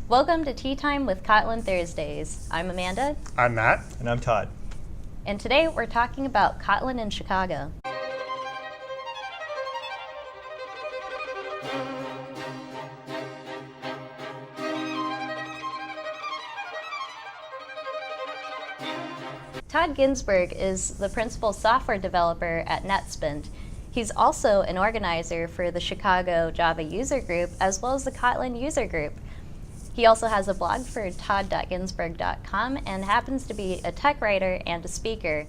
Welcome to Tea Time with Kotlin Thursdays. I'm Amanda. I'm Matt. And I'm Todd. And today we're talking about Kotlin in Chicago. Todd Ginsberg is the principal software developer at NetSpend. He's also an organizer for the Chicago Java user group as well as the Kotlin user group. He also has a blog for todd.ginsberg.com and happens to be a tech writer and a speaker.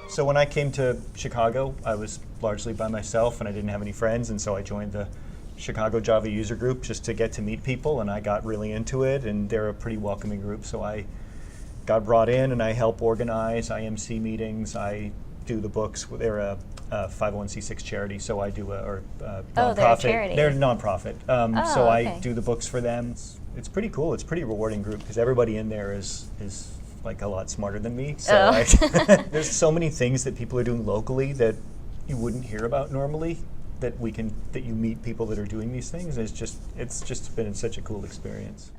So when I came to Chicago, I was largely by myself and I didn't have any friends, and so I joined the Chicago Java user group just to get to meet people, and I got really into it, and they're a pretty welcoming group, so I got brought in and I help organize IMC meetings. I do the books. They're a 501c6 charity, so I do nonprofit. They're a charity. They're a nonprofit, so okay. I do the books for them. It's pretty cool. It's a pretty rewarding group because everybody in there is like a lot smarter than me. So there's so many things that people are doing locally that you wouldn't hear about normally. That you meet people that are doing these things. It's just been such a cool experience.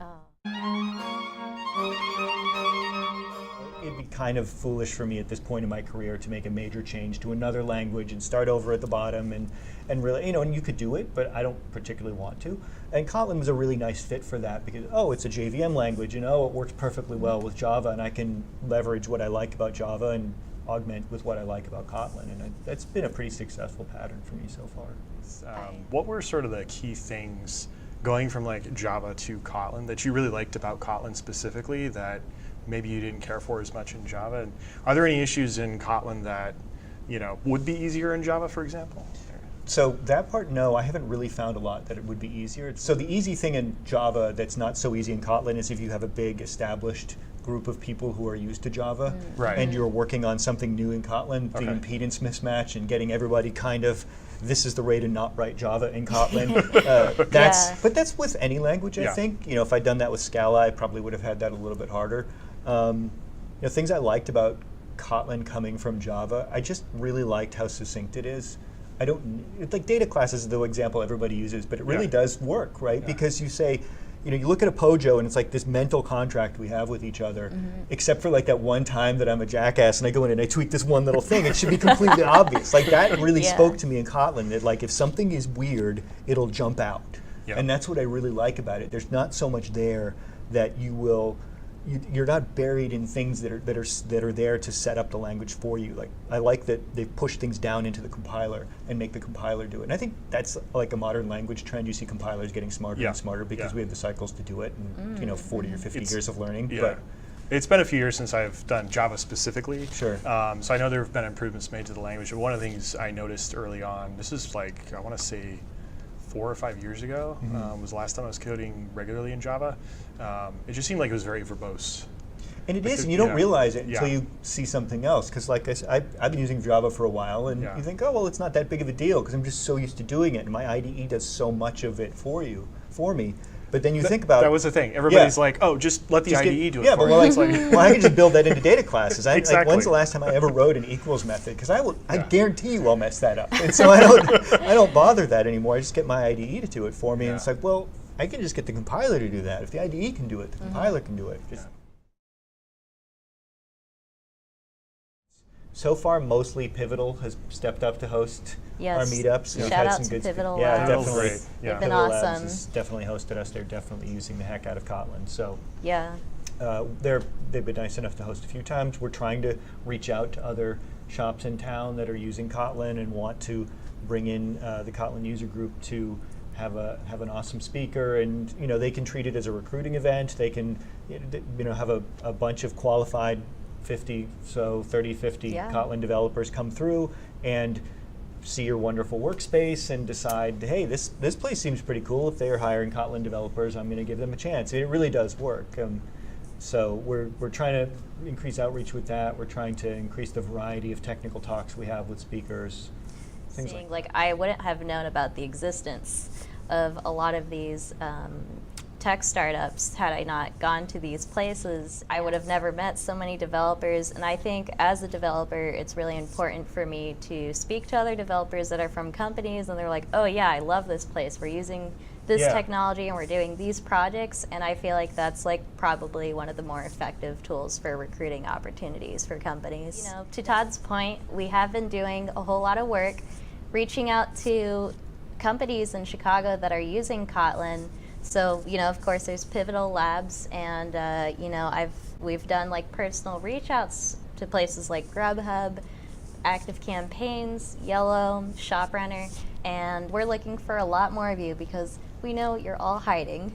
It'd be kind of foolish for me at this point in my career to make a major change to another language and start over at the bottom and really, and you could do it, but I don't particularly want to. And Kotlin was a really nice fit for that because, it's a JVM language, it works perfectly well with Java, and I can leverage what I like about Java and augment with what I like about Kotlin, and that's been a pretty successful pattern for me so far. What were sort of the key things going from like Java to Kotlin that you really liked about Kotlin specifically that maybe you didn't care for as much in Java? And are there any issues in Kotlin that would be easier in Java, for example? So that part, no, I haven't really found a lot that it would be easier. So the easy thing in Java that's not so easy in Kotlin is if you have a big established group of people who are used to Java, and you're working on something new in Kotlin, the impedance mismatch and getting everybody kind of, this is the way to not write Java in Kotlin. But that's with any language, I think. If I'd done that with Scala, I probably would have had that a little bit harder. Things I liked about Kotlin coming from Java, I just really liked how succinct it is. Like data classes is the example everybody uses, but it really does work, right? Because you say, you look at a Pojo and it's like this mental contract we have with each other, except for like that one time that I'm a jackass and I go in and I tweak this one little thing. It should be completely obvious. Like that really spoke to me in Kotlin, that like if something is weird, it'll jump out. And that's what I really like about it. There's not so much there that you're not buried in things that are there to set up the language for you. Like I like that they push things down into the compiler and make the compiler do it. And I think that's like a modern language trend. You see compilers getting smarter and smarter because we have the cycles to do it, and 40 or 50 years of learning. But it's been a few years since I've done Java specifically. Sure. So I know there have been improvements made to the language. But one of the things I noticed early on, this is like, I want to say 4 or 5 years ago, was the last time I was coding regularly in Java. It just seemed like it was very verbose. And it is, and you don't realize it until you see something else. Because like I said, I've been using Java for a while, and you think, it's not that big of a deal because I'm just so used to doing it, and my IDE does so much of it for me. But then you think about that was the thing. Everybody's like, just let the IDE do it for you. Well, I can just build that into data classes. Exactly. Like, when's the last time I ever wrote an equals method? Because I guarantee you I'll mess that up. And so I don't bother that anymore. I just get my IDE to do it for me. And it's like, well, I can just get the compiler to do that. If the IDE can do it, the compiler can do it. So far, mostly Pivotal has stepped up to host our meetups. Shout out to Pivotal. Yeah, definitely. They've been awesome. Labs has definitely hosted us. They're definitely using the heck out of Kotlin. So they've been nice enough to host a few times. We're trying to reach out to other shops in town that are using Kotlin and want to bring in the Kotlin user group to have an awesome speaker, and they can treat it as a recruiting event. They can have a bunch of qualified 50 Kotlin developers come through and see your wonderful workspace and decide, hey, this place seems pretty cool. If they're hiring Kotlin developers, I'm going to give them a chance. And it really does work. So we're trying to increase outreach with that. We're trying to increase the variety of technical talks we have with speakers. Things like I wouldn't have known about the existence of a lot of these tech startups. Had I not gone to these places, I would have never met so many developers. And I think as a developer, it's really important for me to speak to other developers that are from companies and they're like, oh yeah, I love this place. We're using this technology and we're doing these projects. And I feel like that's like probably one of the more effective tools for recruiting opportunities for companies. You know, to Todd's point, we have been doing a whole lot of work reaching out to companies in Chicago that are using Kotlin. So, you know, of course, there's Pivotal Labs, and you know, we've done like personal reach outs to places like Grubhub, Active Campaigns, Yellow, ShopRunner, and we're looking for a lot more of you because we know you're all hiding.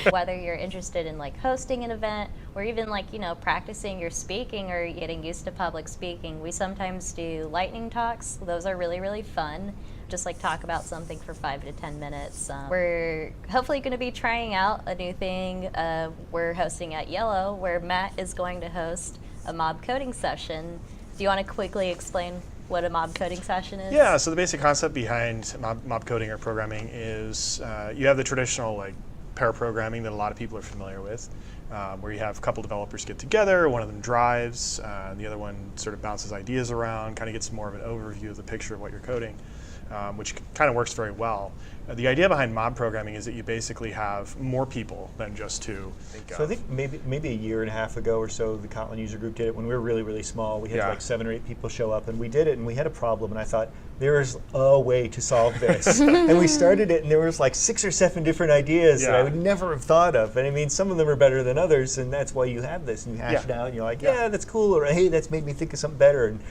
Whether you're interested in like hosting an event or even like, you know, practicing your speaking or getting used to public speaking, we sometimes do lightning talks. Those are really, really fun. Just like talk about something for 5 to 10 minutes. We're hopefully going to be trying out a new thing we're hosting at Yellow, where Matt is going to host a mob coding session. Do you want to quickly explain what a mob coding session is? Yeah, so the basic concept behind mob coding or programming is you have the traditional like pair programming that a lot of people are familiar with, where you have a couple developers get together, one of them drives, and the other one sort of bounces ideas around, kind of gets more of an overview of the picture of what you're coding. Which kind of works very well. The idea behind mob programming is that you basically have more people than just two. So I think maybe a year and a half ago or so, the Kotlin user group did it when we were really, really small. We had like 7 or 8 people show up, and we did it, and we had a problem, and I thought, there's a way to solve this. And we started it, and there was like 6 or 7 different ideas that I would never have thought of. And I mean, some of them are better than others, and that's why you have this, and you hash it out, and you're like, yeah, that's cool, or hey, that's made me think of something better. And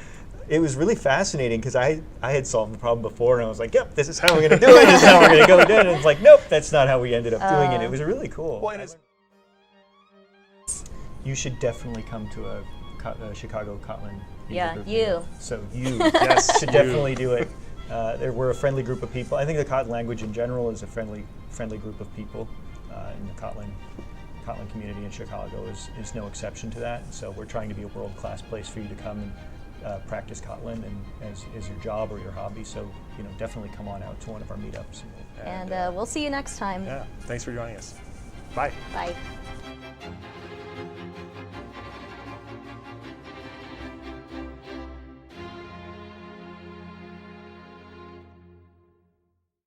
it was really fascinating because I had solved the problem before, and I was like, yep, this is how we're going to do it, this is how we're going to go do it. And it's like, nope, that's not how we ended up doing it. It was really cool. Well, you should definitely come to a Chicago Kotlin Yeah, group. you. So you should definitely do it. We're a friendly group of people. I think the Kotlin language in general is a friendly group of people, and the Kotlin community in Chicago is no exception to that. So we're trying to be a world-class place for you to come and practice Kotlin and as your job or your hobby. So, you know, definitely come on out to one of our meetups. And we'll see you next time. Yeah, thanks for joining us. Bye. Bye.